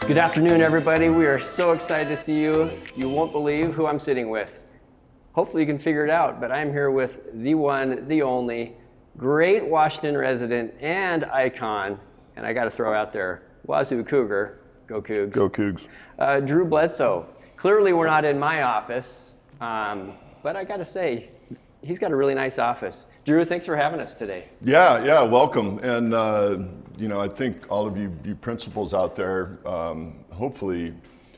Good afternoon, everybody. We are so excited to see you. You won't believe who I'm sitting with. Hopefully you can figure it out, but I'm here with the one, the only, great Washington resident and icon, and I got to throw out there, WSU Cougar, go Cougs. Go Cougs. Drew Bledsoe. Clearly we're not in my office, but I got to say, he's got a really nice office. Drew, thanks for having us today. Yeah, welcome. And I think all of you principals out there hopefully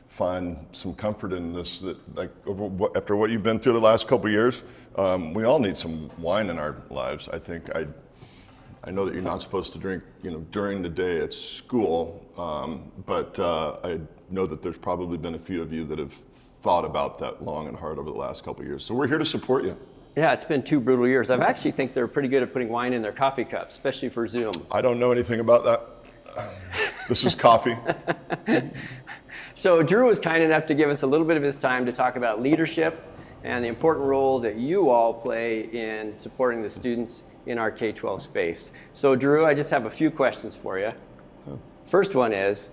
find some comfort in this. That after what you've been through the last couple of years, we all need some wine in our lives. I think I know that you're not supposed to drink, during the day at school, but I know that there's probably been a few of you that have thought about that long and hard over the last couple of years. So we're here to support you. Yeah, it's been 2 brutal years. I actually think they're pretty good at putting wine in their coffee cups, especially for Zoom. I don't know anything about that. This is coffee. So Drew was kind enough to give us a little bit of his time to talk about leadership and the important role that you all play in supporting the students in our K-12 space. So Drew, I just have a few questions for you. First one is,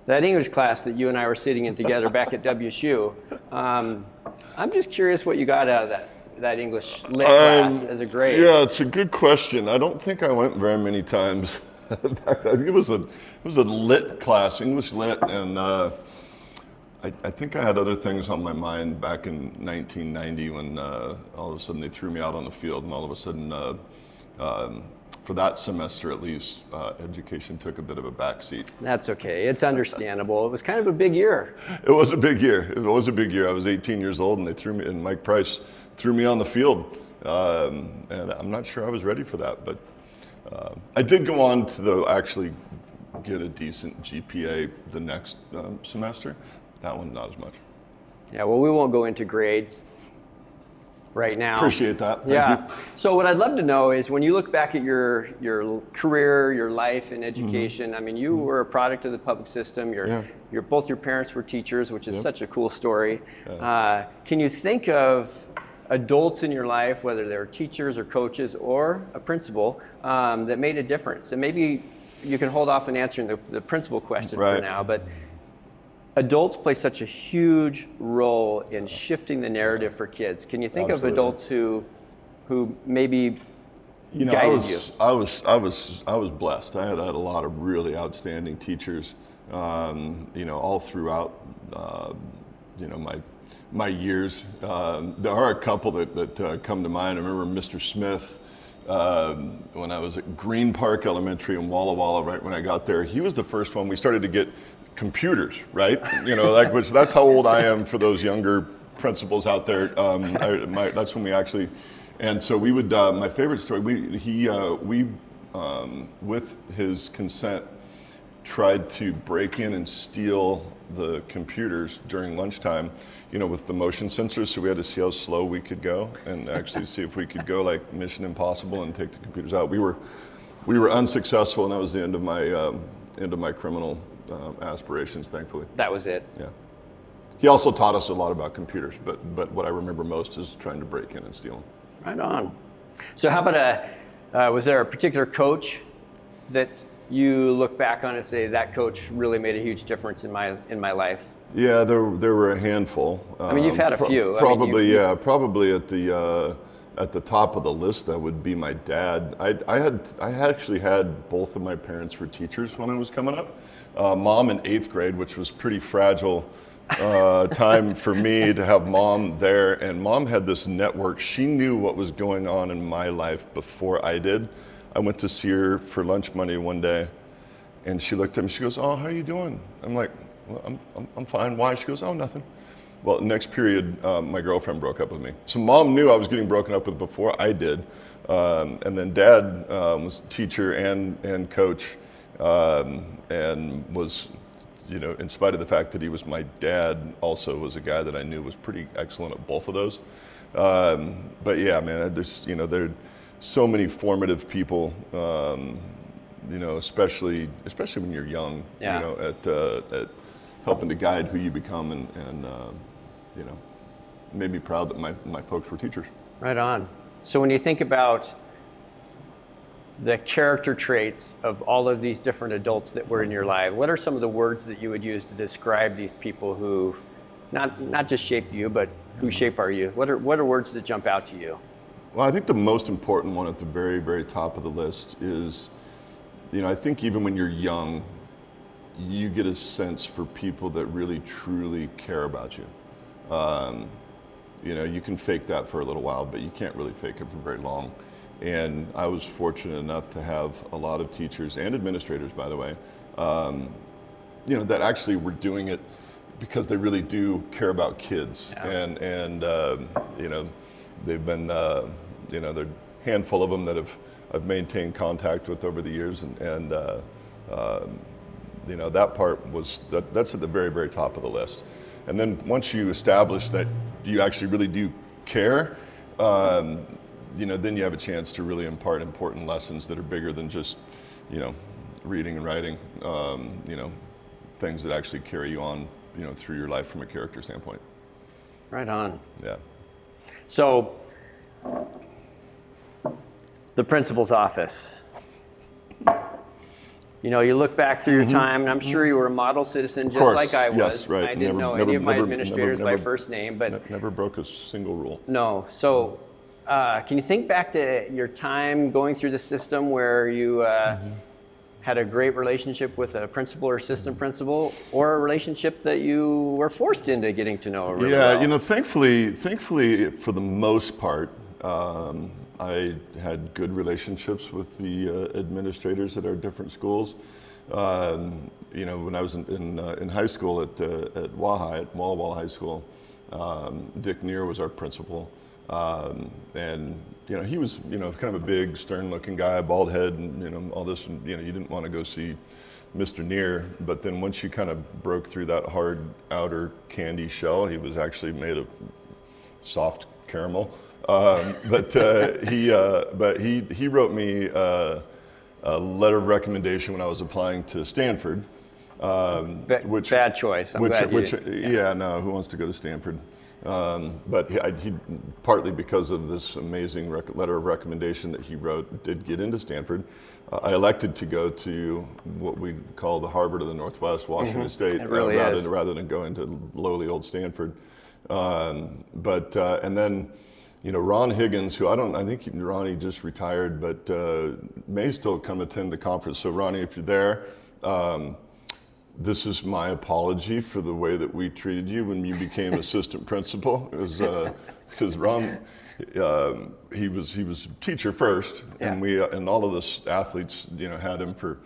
that English class that you and I were sitting in together back at WSU, I'm just curious what you got out of that English lit class as a grade. Yeah, it's a good question. I don't think I went very many times. It was a lit class, English lit, and I think I had other things on my mind back in 1990 when all of a sudden they threw me out on the field, and all of a sudden, for that semester at least, education took a bit of a backseat. That's okay. It's understandable. It was kind of a big year. It was a big year. I was 18 years old, and they threw me, and Mike Price threw me on the field, and I'm not sure I was ready for that, but I did go on to actually get a decent GPA the next semester. That one, not as much. Yeah, well, we won't go into grades right now. Appreciate that. Thank you. So what I'd love to know is, when you look back at your career, your life in education, I mean, you were a product of the public system. Both your parents were teachers, which is such a cool story. Can you think of adults in your life, whether they're teachers or coaches or a principal, that made a difference? And maybe you can hold off on answering the principal question for now, but adults play such a huge role in shifting the narrative for kids. Can you think of adults who maybe guided you? I was blessed. I had a lot of really outstanding teachers, all throughout, my years. There are a couple that come to mind. I remember Mr. Smith when I was at Green Park Elementary in Walla Walla. Right when I got there, he was the first one. We started to get computers, right? Which that's how old I am for those younger principals out there. That's when we actually, and so we would. My favorite story. We with his consent, tried to break in and steal the computers during lunchtime, with the motion sensors. So we had to see how slow we could go and actually see if we could go like Mission Impossible and take the computers out. We were unsuccessful, and that was the end of my criminal aspirations, thankfully. That was it. Yeah. He also taught us a lot about computers, but what I remember most is trying to break in and steal them. Right on. So how about was there a particular coach that you look back on and say, that coach really made a huge difference in my life? Yeah, there were a handful. I mean, you've had a few. Probably at the top of the list, that would be my dad. I actually had both of my parents were teachers when I was coming up. Mom in 8th grade, which was pretty fragile time for me to have mom there. And mom had this network. She knew what was going on in my life before I did. I went to see her for lunch money one day, and she looked at me. She goes, "Oh, how are you doing?" I'm like, "Well, I'm fine." Why? She goes, "Oh, nothing." Well, next period, my girlfriend broke up with me. So mom knew I was getting broken up with before I did. And then dad was teacher and coach, and was, in spite of the fact that he was my dad, also was a guy that I knew was pretty excellent at both of those. But yeah, man, there's so many formative people, especially when you're young, at helping to guide who you become, and made me proud that my folks were teachers. Right on. So when you think about the character traits of all of these different adults that were in your life, what are some of the words that you would use to describe these people who not just shaped you, but who shape our youth? What are words that jump out to you? Well, I think the most important one at the very, very top of the list is, I think even when you're young, you get a sense for people that really, truly care about you. You can fake that for a little while, but you can't really fake it for very long. And I was fortunate enough to have a lot of teachers and administrators, by the way, that actually were doing it because they really do care about kids. Yeah. And they've been, there are a handful of them that I've maintained contact with over the years, and that part that's at the very, very top of the list. And then once you establish that you actually really do care, then you have a chance to really impart important lessons that are bigger than just, reading and writing, things that actually carry you on, through your life from a character standpoint. Right on. Yeah. So, the principal's office. You look back through your time, and I'm sure you were a model citizen just like I was. Yes, right. I didn't know any of my administrators by first name, but never broke a single rule. No. So, can you think back to your time going through the system where you had a great relationship with a principal or assistant principal, or a relationship that you were forced into getting to know really well? Thankfully, for the most part, I had good relationships with the administrators at our different schools. When I was in high school at Walla Walla High School, Dick Neer was our principal. And he was kind of a big, stern-looking guy, bald head, and all this. And, you didn't want to go see Mr. Neer, but then once you kind of broke through that hard outer candy shell, he was actually made of soft caramel. But he wrote me a letter of recommendation when I was applying to Stanford. Bad choice. I'm glad you did. Yeah, no, who wants to go to Stanford? But he partly because of this amazing letter of recommendation that he wrote, did get into Stanford. I elected to go to what we call the Harvard of the Northwest, Washington State, rather than go into lowly old Stanford. And then, Ron Higgins, who I think Ronnie just retired, but may still come attend the conference. So Ronnie, if you're there, this is my apology for the way that we treated you when you became assistant principal. Because Ron, he was teacher first, yeah. And all of the athletes, had him for,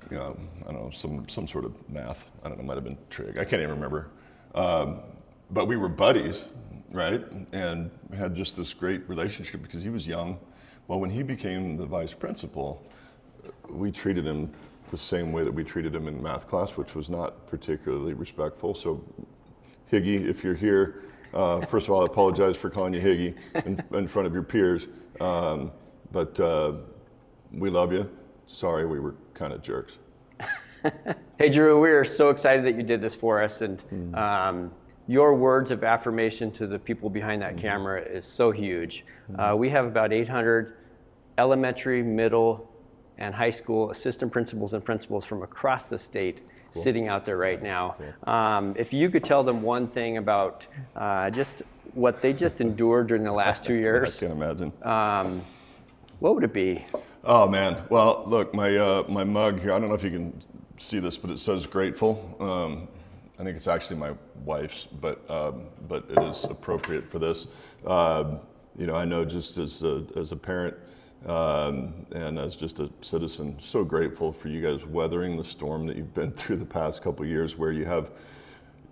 I don't know, some sort of math. I don't know, it might have been trig. I can't even remember. But we were buddies, right? And had just this great relationship because he was young. Well, when he became the vice principal, we treated him the same way that we treated him in math class, which was not particularly respectful. So, Higgy, if you're here, first of all, I apologize for calling you Higgy in front of your peers. But we love you. Sorry, we were kind of jerks. Hey, Drew, we are so excited that you did this for us. And your words of affirmation to the people behind that camera is so huge. We have about 800 elementary, middle, and high school assistant principals and principals from across the state sitting out there right now. Cool. If you could tell them one thing about just what they just endured during the last 2 years. I can't imagine. What would it be? Oh man, well look, my mug here, I don't know if you can see this, but it says grateful. I think it's actually my wife's, but it is appropriate for this. I know just as a parent, and as just a citizen, so grateful for you guys weathering the storm that you've been through the past couple of years, where you have,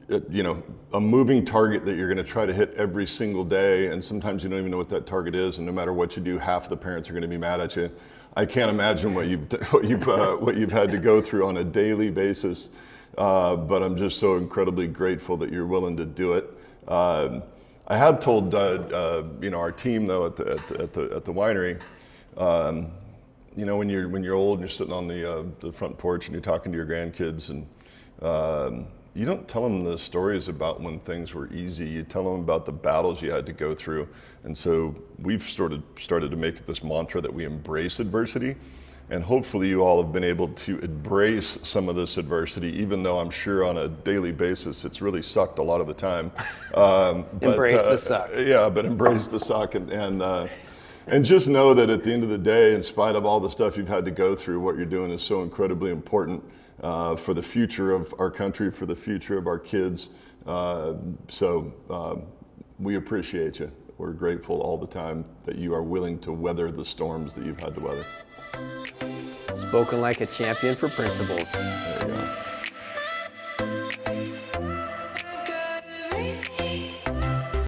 a moving target that you're going to try to hit every single day, and sometimes you don't even know what that target is, and no matter what you do, half the parents are going to be mad at you. I can't imagine what you've had to go through on a daily basis, but I'm just so incredibly grateful that you're willing to do it. I have told our team though at the winery. When you're old and you're sitting on the front porch and you're talking to your grandkids, and you don't tell them the stories about when things were easy. You tell them about the battles you had to go through. And so we've started to make it this mantra that we embrace adversity. And hopefully you all have been able to embrace some of this adversity, even though I'm sure on a daily basis it's really sucked a lot of the time. Embrace the suck. Yeah, but embrace the suck and just know that at the end of the day, in spite of all the stuff you've had to go through, what you're doing is so incredibly important for the future of our country, for the future of our kids. So we appreciate you. We're grateful all the time that you are willing to weather the storms that you've had to weather. Spoken like a champion for principles. There you go.